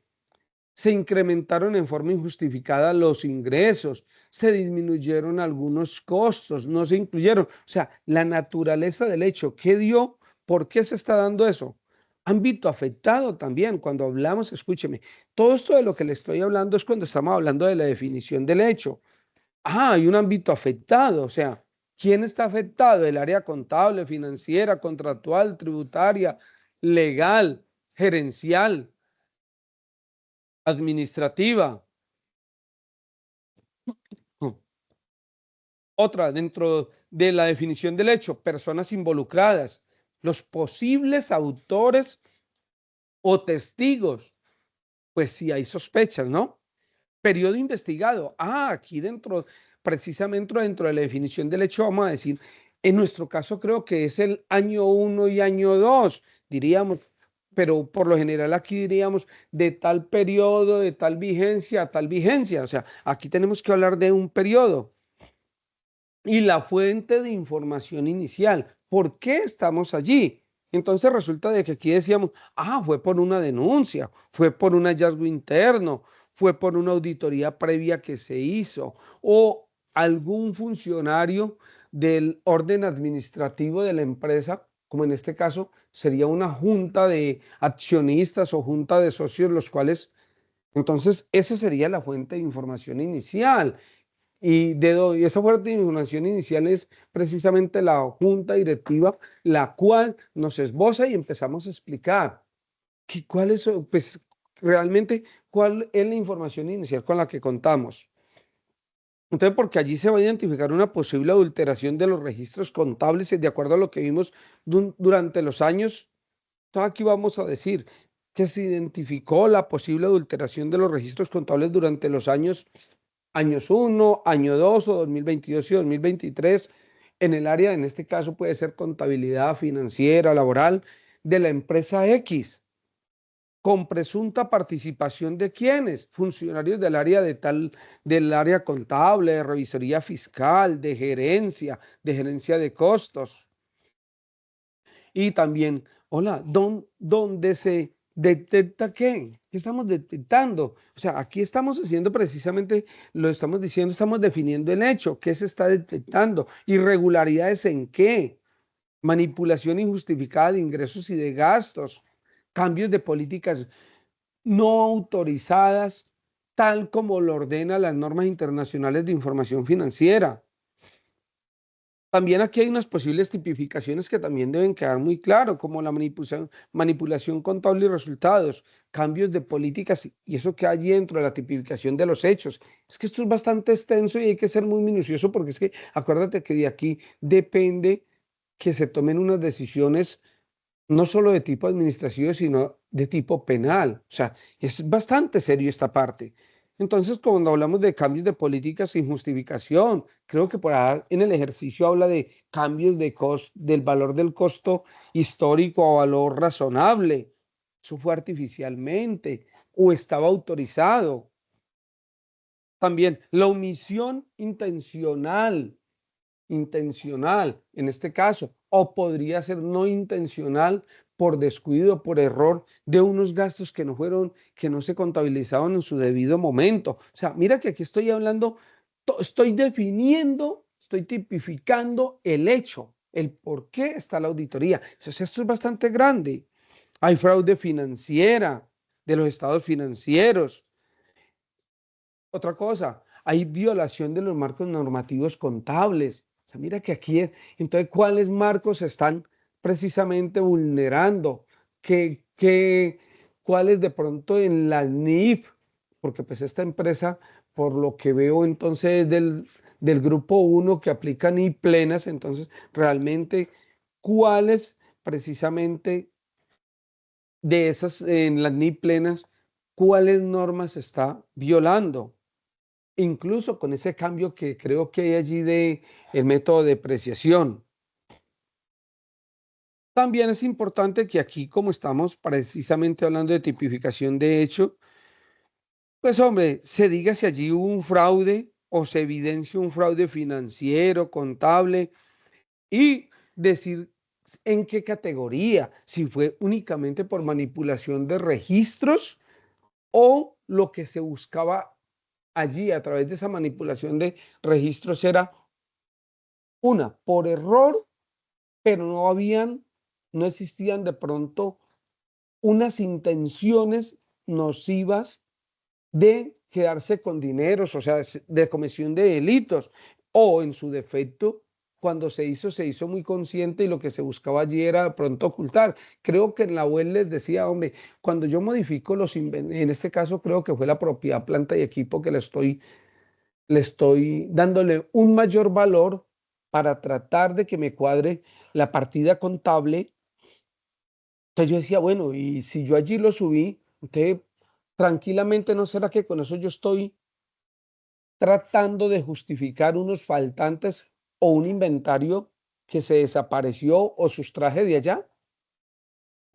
se incrementaron en forma injustificada los ingresos, se disminuyeron algunos costos, no se incluyeron. O sea, la naturaleza del hecho, ¿qué dio? ¿Por qué se está dando eso? Ámbito afectado también, cuando hablamos, escúcheme, todo esto de lo que le estoy hablando es cuando estamos hablando de la definición del hecho. Ah, hay un ámbito afectado, o sea, ¿quién está afectado? El área contable, financiera, contractual, tributaria, legal, gerencial, administrativa. Otra, dentro de la definición del hecho, personas involucradas, los posibles autores o testigos, pues si hay sospechas, ¿no? Periodo investigado. Ah, aquí dentro, precisamente dentro de la definición del hecho, vamos a decir, en nuestro caso creo que es el año 1 y año 2, diríamos, pero por lo general aquí diríamos de tal periodo, de tal vigencia a tal vigencia. O sea, aquí tenemos que hablar de un periodo. Y la fuente de información inicial. ¿Por qué estamos allí? Entonces resulta de que aquí decíamos, ah, fue por una denuncia, fue por un hallazgo interno, fue por una auditoría previa que se hizo o algún funcionario del orden administrativo de la empresa, como en este caso sería una junta de accionistas o junta de socios, los cuales, entonces, esa sería la fuente de información inicial. y esa fuente de información inicial es precisamente la junta directiva, la cual nos esboza y empezamos a explicar cuál es, pues realmente, cuál es la información inicial con la que contamos. Entonces, porque allí se va a identificar una posible adulteración de los registros contables de acuerdo a lo que vimos durante los años. Entonces, aquí vamos a decir que se identificó la posible adulteración de los registros contables durante los años 1, año 2 o 2022 y 2023 en el área, en este caso puede ser contabilidad financiera, laboral, de la empresa X, con presunta participación de quienes, funcionarios del área contable, de revisoría fiscal, de gerencia de costos. Y también, hola, ¿dónde se detecta qué? ¿Qué estamos detectando? O sea, aquí estamos haciendo precisamente, lo estamos diciendo, estamos definiendo el hecho, ¿qué se está detectando? ¿Irregularidades en qué? Manipulación injustificada de ingresos y de gastos, cambios de políticas no autorizadas, tal como lo ordenan las normas internacionales de información financiera. También aquí hay unas posibles tipificaciones que también deben quedar muy claro, como la manipulación contable y resultados, cambios de políticas y eso que hay dentro de la tipificación de los hechos. Es que esto es bastante extenso y hay que ser muy minucioso porque es que acuérdate que de aquí depende que se tomen unas decisiones no solo de tipo administrativo, sino de tipo penal. O sea, es bastante serio esta parte. Entonces, cuando hablamos de cambios de políticas sin justificación, creo que por ahí en el ejercicio habla de cambios del valor del costo histórico a valor razonable. Eso fue artificialmente o estaba autorizado. También la omisión intencional en este caso, o podría ser no intencional por descuido, por error de unos gastos que no fueron, que no se contabilizaban en su debido momento. O sea, mira que aquí estoy hablando, estoy definiendo, estoy tipificando el hecho, el por qué está la auditoría. Entonces, esto es bastante grande. Hay fraude financiera de los estados financieros. Otra cosa, hay violación de los marcos normativos contables. O sea, mira que aquí, entonces, ¿cuáles marcos se están precisamente vulnerando? ¿Cuáles de pronto en la NIF? Porque pues esta empresa, por lo que veo entonces del grupo uno que aplica NIF plenas, entonces realmente, ¿cuáles precisamente de esas en las NIF plenas, cuáles normas se está violando? Incluso con ese cambio que creo que hay allí de el método de depreciación. También es importante que aquí, como estamos precisamente hablando de tipificación de hecho, pues hombre, se diga si allí hubo un fraude o se evidencia un fraude financiero, contable y decir en qué categoría, si fue únicamente por manipulación de registros o lo que se buscaba allí a través de esa manipulación de registros era por error, pero no existían de pronto unas intenciones nocivas de quedarse con dineros, o sea, de comisión de delitos, o en su defecto, cuando se hizo muy consciente y lo que se buscaba allí era de pronto ocultar. Creo que en la web les decía, hombre, cuando yo modifico en este caso creo que fue la propiedad, planta y equipo que le estoy dándole un mayor valor para tratar de que me cuadre la partida contable. Entonces yo decía, bueno, y si yo allí lo subí, entonces tranquilamente no será que con eso yo estoy tratando de justificar unos faltantes o un inventario que se desapareció o sustraje de allá.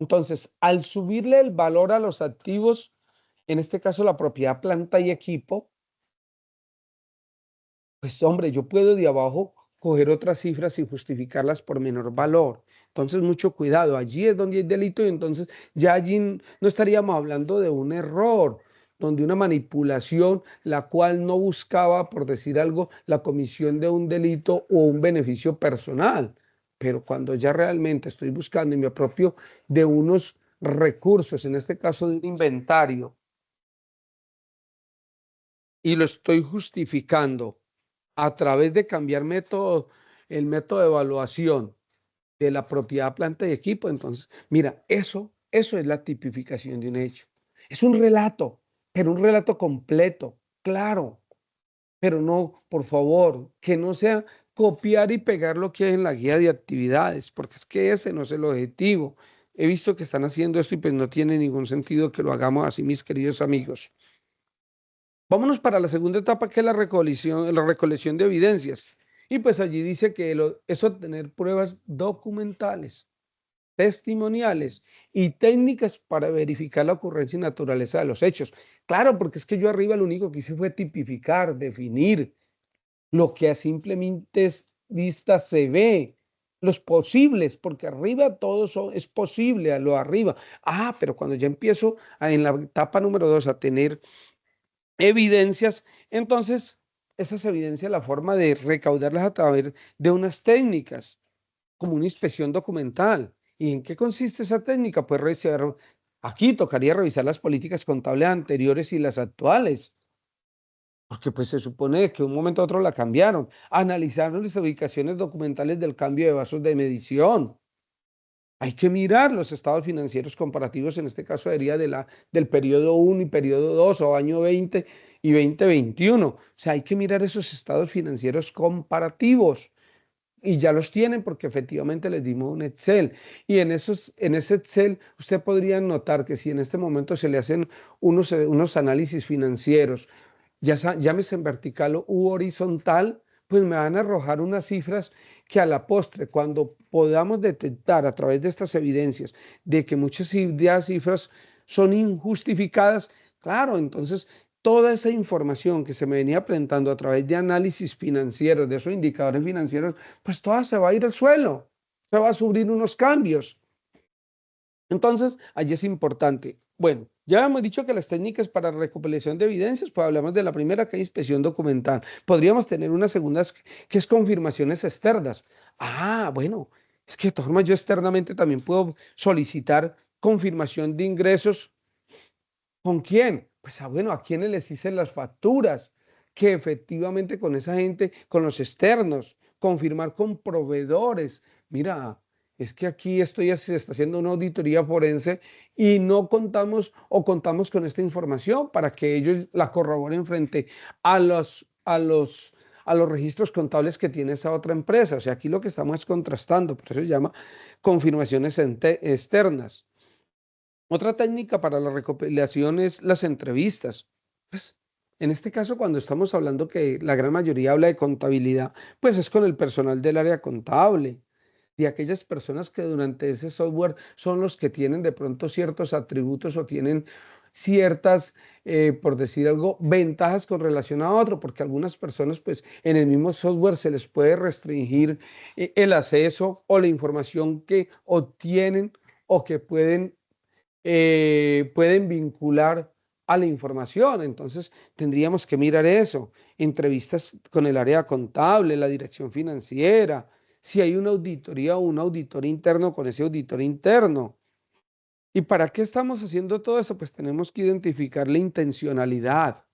Entonces, al subirle el valor a los activos, en este caso la propiedad, planta y equipo, pues hombre, yo puedo de abajo coger otras cifras y justificarlas por menor valor. Entonces, mucho cuidado. Allí es donde hay delito y entonces ya allí no estaríamos hablando de un error, donde una manipulación, la cual no buscaba, por decir algo, la comisión de un delito o un beneficio personal. Pero cuando ya realmente estoy buscando y me apropio de unos recursos, en este caso de un inventario, y lo estoy justificando a través de cambiar el método de evaluación de la propiedad, planta y equipo. Entonces, mira, eso es la tipificación de un hecho. Es un relato, pero un relato completo, claro, pero no, por favor, que no sea copiar y pegar lo que hay en la guía de actividades, porque es que ese no es el objetivo. He visto que están haciendo esto y pues no tiene ningún sentido que lo hagamos así, mis queridos amigos. Vámonos para la segunda etapa, que es la recolección de evidencias. Y pues allí dice que es obtener pruebas documentales, testimoniales y técnicas para verificar la ocurrencia y naturaleza de los hechos. Claro, porque es que yo arriba lo único que hice fue tipificar, definir lo que a vista se ve, los posibles, porque arriba es posible, a lo arriba. Ah, pero cuando ya empiezo en la etapa número 2 a tener evidencias, entonces esas evidencias, la forma de recaudarlas a través de unas técnicas, como una inspección documental. ¿Y en qué consiste esa técnica? Pues aquí tocaría revisar las políticas contables anteriores y las actuales, porque pues se supone que de un momento a otro la cambiaron. Analizaron las ubicaciones documentales del cambio de vasos de medición. Hay que mirar los estados financieros comparativos, en este caso sería del periodo 1 y periodo 2 o año 20 y 2021. O sea, hay que mirar esos estados financieros comparativos y ya los tienen porque efectivamente les dimos un Excel. Y en ese Excel usted podría notar que si en este momento se le hacen unos análisis financieros, llámese en vertical u horizontal, pues me van a arrojar unas cifras que a la postre, cuando podamos detectar a través de estas evidencias de que muchas de las cifras son injustificadas, claro, entonces toda esa información que se me venía presentando a través de análisis financieros, de esos indicadores financieros, pues toda se va a ir al suelo, se va a sufrir unos cambios. Entonces, allí es importante. Bueno, ya hemos dicho que las técnicas para recopilación de evidencias, pues hablamos de la primera, que es inspección documental. Podríamos tener una segunda, que es confirmaciones externas. Ah, bueno, es que de todas formas yo externamente también puedo solicitar confirmación de ingresos. ¿Con quién? Pues bueno, a quienes les hice las facturas, que efectivamente con esa gente, con los externos, confirmar con proveedores. Mira, es que aquí se está haciendo una auditoría forense y no contamos o contamos con esta información para que ellos la corroboren frente a a los registros contables que tiene esa otra empresa. O sea, aquí lo que estamos es contrastando, por eso se llama confirmaciones externas. Otra técnica para la recopilación es las entrevistas. Pues, en este caso, cuando estamos hablando que la gran mayoría habla de contabilidad, pues es con el personal del área contable, de aquellas personas que durante ese software son los que tienen de pronto ciertos atributos o tienen ciertas, por decir algo, ventajas con relación a otro, porque algunas personas, pues en el mismo software se les puede restringir el acceso o la información que obtienen o que pueden vincular a la información. Entonces, tendríamos que mirar eso. Entrevistas con el área contable, la dirección financiera, si hay una auditoría o un auditor interno con ese auditor interno. ¿Y para qué estamos haciendo todo eso? Pues tenemos que identificar la intencionalidad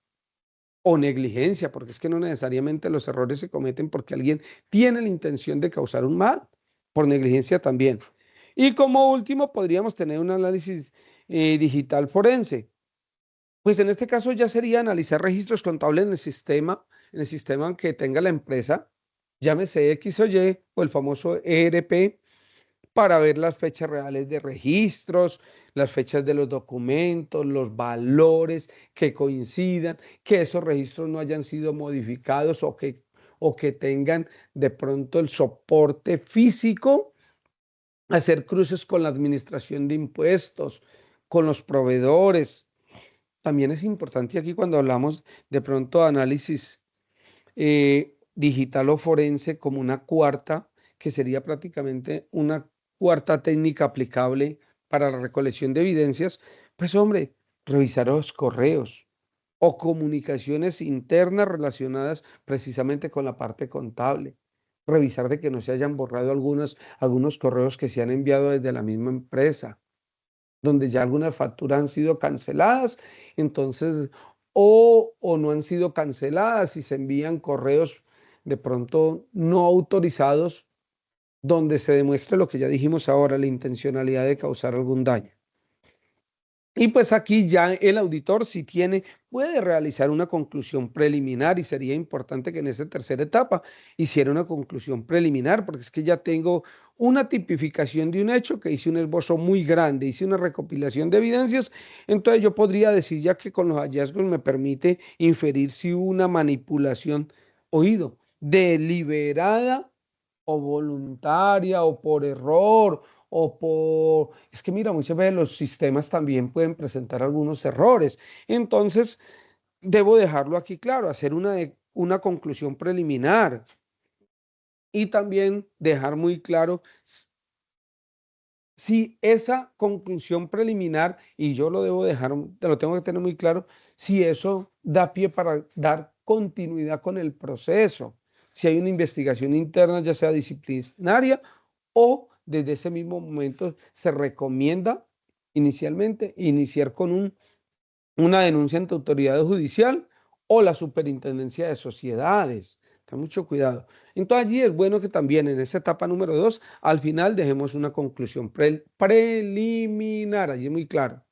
o negligencia, porque es que no necesariamente los errores se cometen porque alguien tiene la intención de causar un mal, por negligencia también. Y como último, podríamos tener un análisis digital forense. Pues en este caso ya sería analizar registros contables en el sistema que tenga la empresa, llámese X o Y o el famoso ERP, para ver las fechas reales de registros, las fechas de los documentos, los valores que coincidan, que esos registros no hayan sido modificados o que tengan de pronto el soporte físico, hacer cruces con la administración de impuestos, con los proveedores. También es importante aquí cuando hablamos de pronto de análisis digital o forense como una cuarta, que sería prácticamente una cuarta técnica aplicable para la recolección de evidencias, pues hombre, revisar los correos o comunicaciones internas relacionadas precisamente con la parte contable. Revisar de que no se hayan borrado algunos correos que se han enviado desde la misma empresa donde ya algunas facturas han sido canceladas, entonces, o no han sido canceladas y se envían correos de pronto no autorizados, donde se demuestre lo que ya dijimos ahora, la intencionalidad de causar algún daño. Y pues aquí ya el auditor si tiene, puede realizar una conclusión preliminar y sería importante que en esa tercera etapa hiciera una conclusión preliminar, porque es que ya tengo una tipificación de un hecho, que hice un esbozo muy grande, hice una recopilación de evidencias, entonces yo podría decir ya que con los hallazgos me permite inferir si hubo una manipulación, oído, deliberada o voluntaria o por error o por... Es que mira, muchas veces los sistemas también pueden presentar algunos errores. Entonces, debo dejarlo aquí claro, hacer una conclusión preliminar y también dejar muy claro si esa conclusión preliminar, y yo lo debo dejar, te lo tengo que tener muy claro, si eso da pie para dar continuidad con el proceso, si hay una investigación interna, ya sea disciplinaria o desde ese mismo momento se recomienda inicialmente iniciar con una denuncia ante autoridad judicial o la superintendencia de sociedades. Ten mucho cuidado. Entonces allí es bueno que también en esa etapa número 2, al final dejemos una conclusión preliminar, allí muy claro.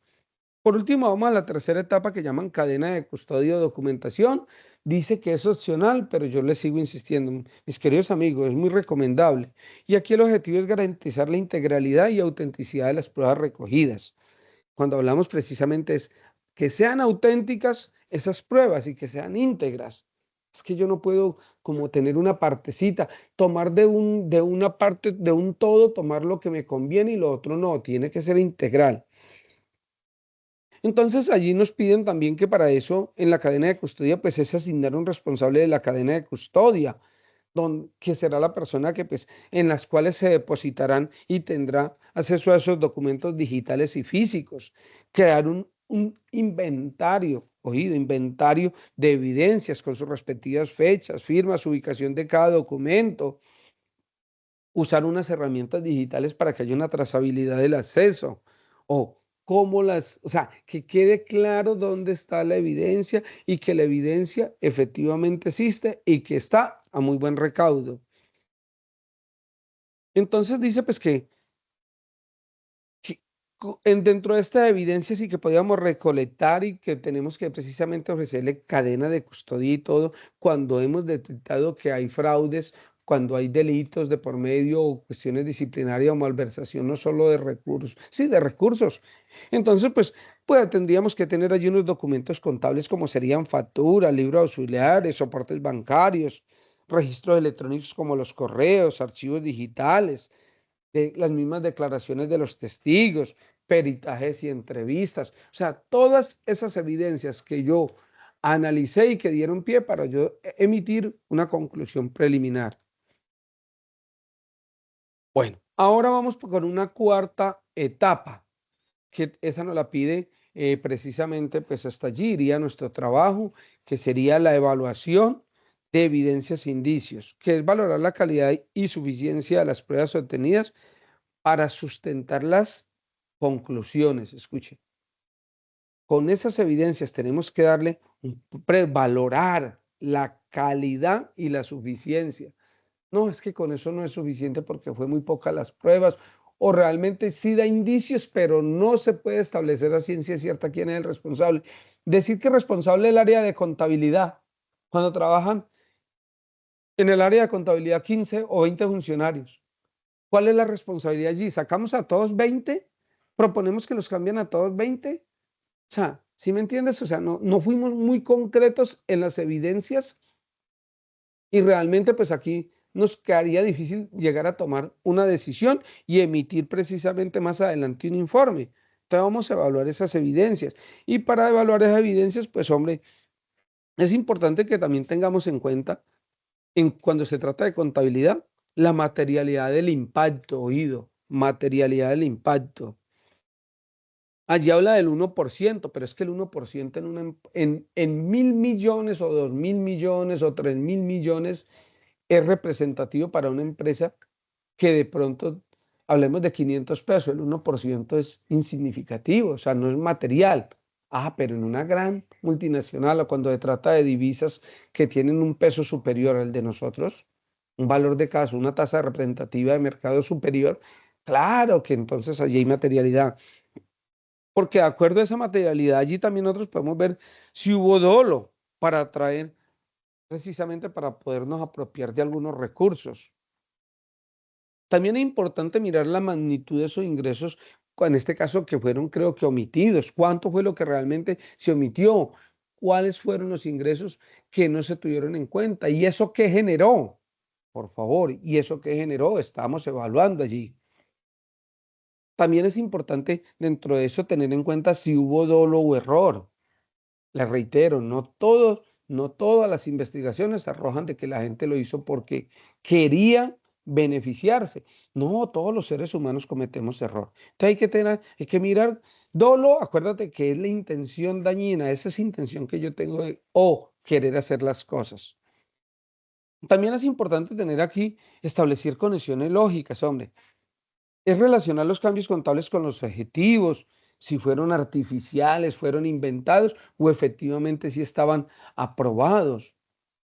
Por último, vamos a la tercera etapa que llaman cadena de custodia o documentación. Dice que es opcional, pero yo les sigo insistiendo, mis queridos amigos, es muy recomendable. Y aquí el objetivo es garantizar la integralidad y autenticidad de las pruebas recogidas. Cuando hablamos precisamente es que sean auténticas esas pruebas y que sean íntegras. Es que yo no puedo como tener una partecita, tomar de una parte, de un todo, tomar lo que me conviene y lo otro no, tiene que ser integral. Entonces allí nos piden también que para eso en la cadena de custodia pues es asignar un responsable de la cadena de custodia, que será la persona que pues en las cuales se depositarán y tendrá acceso a esos documentos digitales y físicos, crear un inventario, oído, inventario de evidencias con sus respectivas fechas, firmas, ubicación de cada documento, usar unas herramientas digitales para que haya una trazabilidad del acceso o o sea, que quede claro dónde está la evidencia y que la evidencia efectivamente existe y que está a muy buen recaudo. Entonces dice pues que dentro de esta evidencia sí que podíamos recolectar y que tenemos que precisamente ofrecerle cadena de custodia y todo cuando hemos detectado que hay fraudes, cuando hay delitos de por medio o cuestiones disciplinarias o malversación, no solo de recursos, sí, de recursos. Entonces, pues tendríamos que tener allí unos documentos contables como serían facturas, libros auxiliares, soportes bancarios, registros electrónicos como los correos, archivos digitales, de las mismas declaraciones de los testigos, peritajes y entrevistas. O sea, todas esas evidencias que yo analicé y que dieron pie para yo emitir una conclusión preliminar. Bueno, ahora vamos con una cuarta etapa, que esa nos la pide precisamente, pues hasta allí iría nuestro trabajo, que sería la evaluación de evidencias e indicios, que es valorar la calidad y suficiencia de las pruebas obtenidas para sustentar las conclusiones. Escuche, con esas evidencias tenemos que darle, valorar la calidad y la suficiencia. No, es que con eso no es suficiente porque fue muy poca las pruebas o realmente sí da indicios, pero no se puede establecer a ciencia cierta quién es el responsable. Decir que es responsable el área de contabilidad, cuando trabajan en el área de contabilidad 15 o 20 funcionarios. ¿Cuál es la responsabilidad allí? ¿Sacamos a todos 20? ¿Proponemos que los cambien a todos 20? O sea, ¿sí me entiendes? O sea, no fuimos muy concretos en las evidencias y realmente pues aquí nos quedaría difícil llegar a tomar una decisión y emitir precisamente más adelante un informe. Entonces vamos a evaluar esas evidencias. Y para evaluar esas evidencias, pues hombre, es importante que también tengamos en cuenta cuando se trata de contabilidad, la materialidad del impacto, oído, materialidad del impacto. Allí habla del 1%, pero es que el 1% en 1.000 millones o 2.000 millones o 3.000 millones es representativo para una empresa que de pronto, hablemos de 500 pesos, el 1% es insignificativo, o sea, no es material. Ah, pero en una gran multinacional o cuando se trata de divisas que tienen un peso superior al de nosotros, un valor de caso, una tasa representativa de mercado superior, claro que entonces allí hay materialidad. Porque de acuerdo a esa materialidad, allí también nosotros podemos ver si hubo dolo para atraer, precisamente para podernos apropiar de algunos recursos. También es importante mirar la magnitud de esos ingresos, en este caso que fueron, creo que omitidos. ¿Cuánto fue lo que realmente se omitió? ¿Cuáles fueron los ingresos que no se tuvieron en cuenta? ¿Y eso qué generó? Por favor, ¿y eso qué generó? Estamos evaluando allí. También es importante dentro de eso tener en cuenta si hubo dolo o error. Les reitero, no todas las investigaciones arrojan de que la gente lo hizo porque quería beneficiarse. No, todos los seres humanos cometemos error. Entonces hay que mirar dolo, acuérdate que es la intención dañina, esa es intención que yo tengo de, o querer hacer las cosas. También es importante tener aquí, establecer conexiones lógicas, hombre. Es relacionar los cambios contables con los objetivos, si fueron artificiales, fueron inventados o efectivamente si estaban aprobados.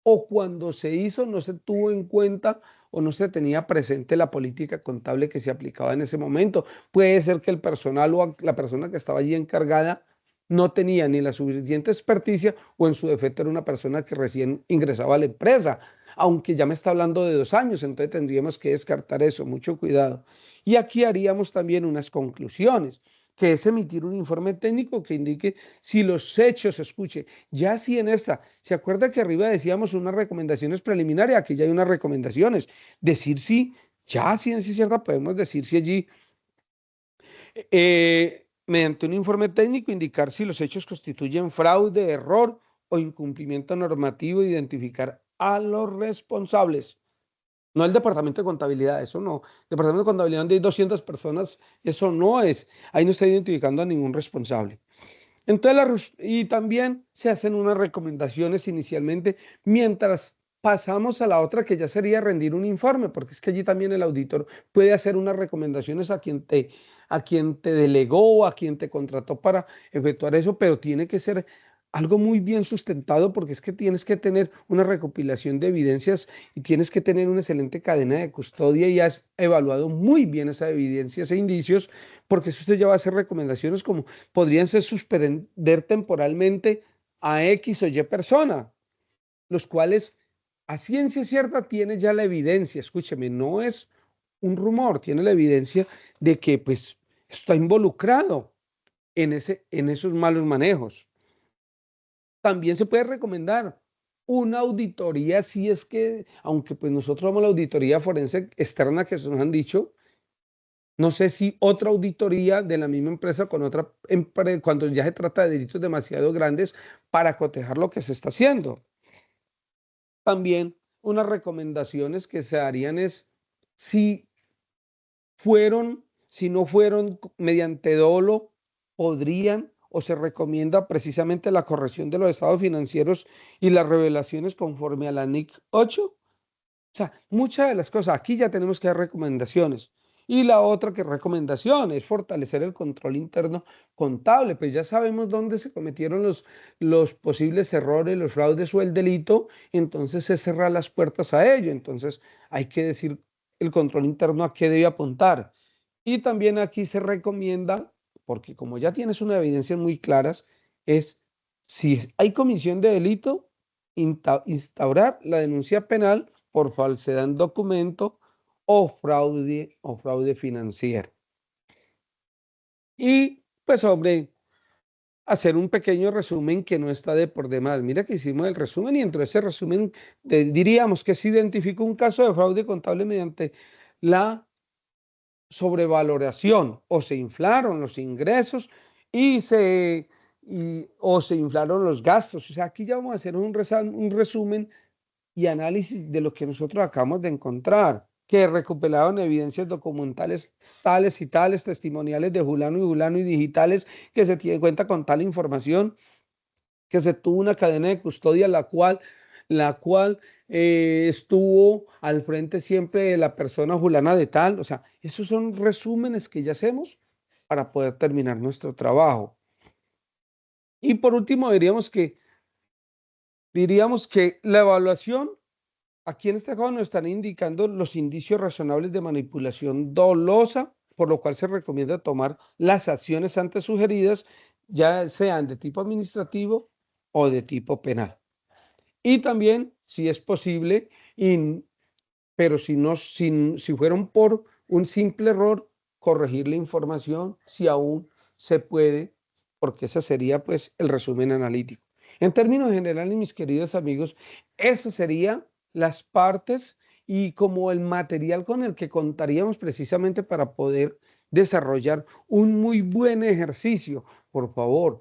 O cuando se hizo no se tuvo en cuenta o no se tenía presente la política contable que se aplicaba en ese momento. Puede ser que el personal o la persona que estaba allí encargada no tenía ni la suficiente experticia o en su defecto era una persona que recién ingresaba a la empresa, aunque ya me está hablando de 2 años, entonces tendríamos que descartar eso, mucho cuidado. Y aquí haríamos también unas conclusiones, que es emitir un informe técnico que indique si los hechos, escuche, ya si en esta, ¿se acuerda que arriba decíamos unas recomendaciones preliminares? Aquí ya hay unas recomendaciones, decir si, ya a ciencia cierta podemos decir si allí mediante un informe técnico, indicar si los hechos constituyen fraude, error o incumplimiento normativo, identificar a los responsables. No el departamento de contabilidad, eso no. Departamento de contabilidad donde hay 200 personas, eso no es. Ahí no está identificando a ningún responsable. Entonces, y también se hacen unas recomendaciones inicialmente mientras pasamos a la otra que ya sería rendir un informe, porque es que allí también el auditor puede hacer unas recomendaciones a quien te delegó, a quien te contrató para efectuar eso, pero tiene que ser algo muy bien sustentado porque es que tienes que tener una recopilación de evidencias y tienes que tener una excelente cadena de custodia y has evaluado muy bien esa evidencia, e indicios, porque si usted ya va a hacer recomendaciones como podrían ser suspender temporalmente a X o Y persona, los cuales a ciencia cierta tiene ya la evidencia, escúcheme, no es un rumor, tiene la evidencia de que pues está involucrado en esos malos manejos. También se puede recomendar una auditoría si es que, aunque pues nosotros vamos a la auditoría forense externa que nos han dicho, no sé si otra auditoría de la misma empresa con otra empresa, cuando ya se trata de delitos demasiado grandes, para cotejar lo que se está haciendo. También unas recomendaciones que se harían es si si no fueron mediante dolo, podrían o se recomienda precisamente la corrección de los estados financieros y las revelaciones conforme a la NIC 8. O sea, muchas de las cosas, aquí ya tenemos que dar recomendaciones. Y la otra que recomendación es fortalecer el control interno contable, pues ya sabemos dónde se cometieron los posibles errores, los fraudes o el delito, entonces se cerrar las puertas a ello. Entonces hay que decir el control interno a qué debe apuntar. Y también aquí se recomienda, porque como ya tienes unas evidencias muy claras, es si hay comisión de delito, instaurar la denuncia penal por falsedad en documento o fraude financiero. Y pues, hombre, hacer un pequeño resumen que no está de por demás. Mira que hicimos el resumen y dentro de ese resumen diríamos que se identificó un caso de fraude contable mediante la sobrevaloración o se inflaron los ingresos y o se inflaron los gastos. O sea, aquí ya vamos a hacer un resumen y análisis de lo que nosotros acabamos de encontrar, que recuperaron evidencias documentales tales y tales, testimoniales de Julano y digitales, que se tiene cuenta con tal información, que se tuvo una cadena de custodia la cual estuvo al frente siempre de la persona Julana de tal. O sea, esos son resúmenes que ya hacemos para poder terminar nuestro trabajo. Y por último, diríamos que la evaluación, aquí en este caso nos están indicando los indicios razonables de manipulación dolosa, por lo cual se recomienda tomar las acciones antes sugeridas, ya sean de tipo administrativo o de tipo penal. Y también, si es posible, pero si no, si fueron por un simple error, corregir la información si aún se puede, porque ese sería pues el resumen analítico. En términos generales, mis queridos amigos, esas serían las partes y como el material con el que contaríamos precisamente para poder desarrollar un muy buen ejercicio. Por favor,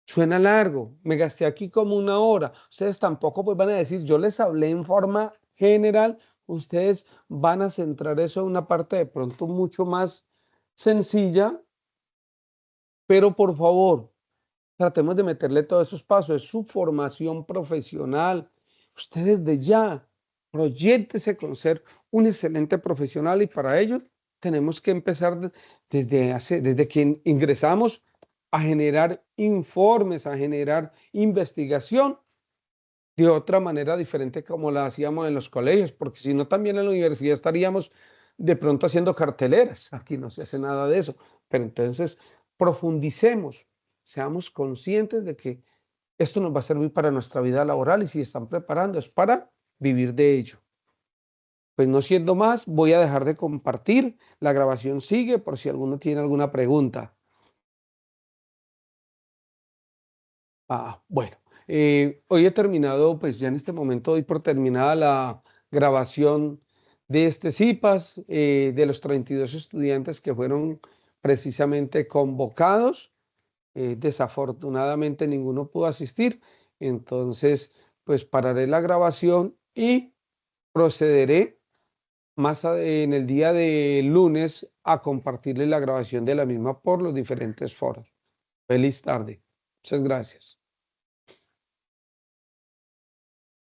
suena largo, me gasté aquí como una hora. Ustedes tampoco pues van a decir, yo les hablé en forma general, ustedes van a centrar eso en una parte de pronto mucho más sencilla, pero por favor, tratemos de meterle todos esos pasos, es su formación profesional. Ustedes de ya, proyéctese con ser un excelente profesional y para ello tenemos que empezar desde que ingresamos a generar informes, a generar investigación de otra manera diferente como la hacíamos en los colegios, porque si no también en la universidad estaríamos de pronto haciendo carteleras. Aquí no se hace nada de eso, pero entonces profundicemos, seamos conscientes de que esto nos va a servir para nuestra vida laboral y si están preparando es para vivir de ello. Pues no siendo más, voy a dejar de compartir. La grabación sigue por si alguno tiene alguna pregunta. Bueno, hoy he terminado, pues ya en este momento doy por terminada la grabación de este CIPAS, de los 32 estudiantes que fueron precisamente convocados. Desafortunadamente ninguno pudo asistir, entonces pues pararé la grabación y procederé en el día de lunes a compartirles la grabación de la misma por los diferentes foros. Feliz tarde. Muchas gracias.